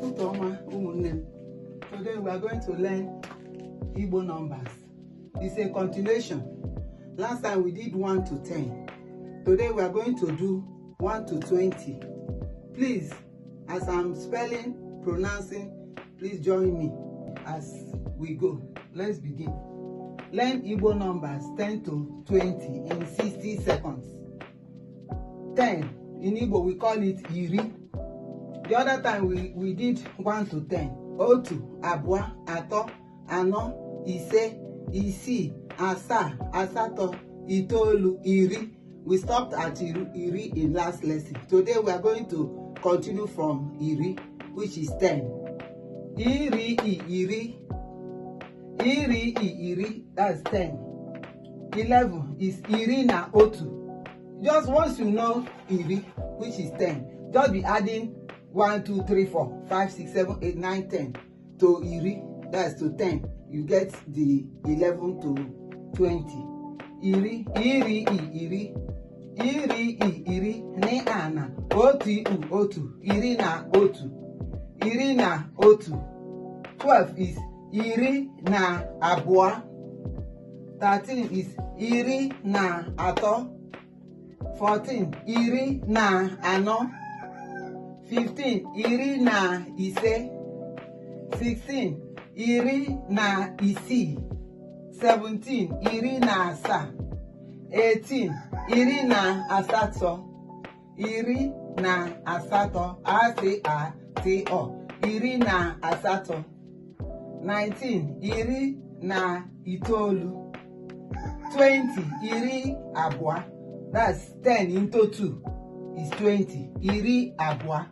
Today we are going to learn Igbo numbers. It's a continuation. Last time we did 1 to 10. Today we are going to do 1 to 20. Please, as I'm spelling, pronouncing, please join me as we go. Let's begin. Learn Igbo numbers 10 to 20 in 60 seconds. 10. In Igbo we call it iri. The other time we did 1 to 10. Otu, abụọ, atọ, anọ, ise, isii, asaa, asatọ, itoolu, iri. We stopped at iri in last lesson. Today we are going to continue from iri, which is 10. Iri, iri, that's 10. 11 is iri na otu. Just once you know iri, which is 10, just be adding 1, 2, 3, 4, 5, 6, 7, 8, 9, 10 to iri, that's to 10. You get the 11 to 20. Iri, ne ana, otu, iri na otu. 12 is iri na abụọ. 13 is iri na atọ. 14 iri na anọ. 15 iri na ise. 16 iri na isii. 17 iri na asaa. 18 iri na asatọ. Iri na asatọ, asatọ, iri na asatọ. 19 iri na itoolu. 20 iri abụọ. That's 10 into 2 is 20. Iri abụọ.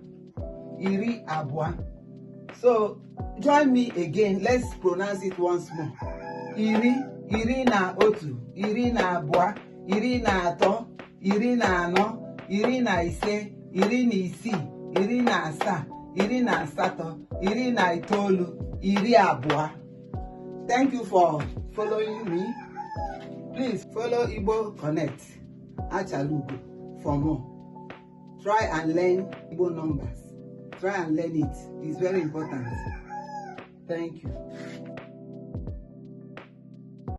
So join me again. Let's pronounce it once more. Iri na otu, iri na abụọ, iri na atọ, iri na anọ, iri na ise, iri na isii, iri na asaa, iri na asatọ, iri na itoolu, iri abụọ. Thank you for following me. Please follow Igbo Connect Achalugo for more. Try and learn Igbo numbers. Try and learn it. It's very important. Thank you.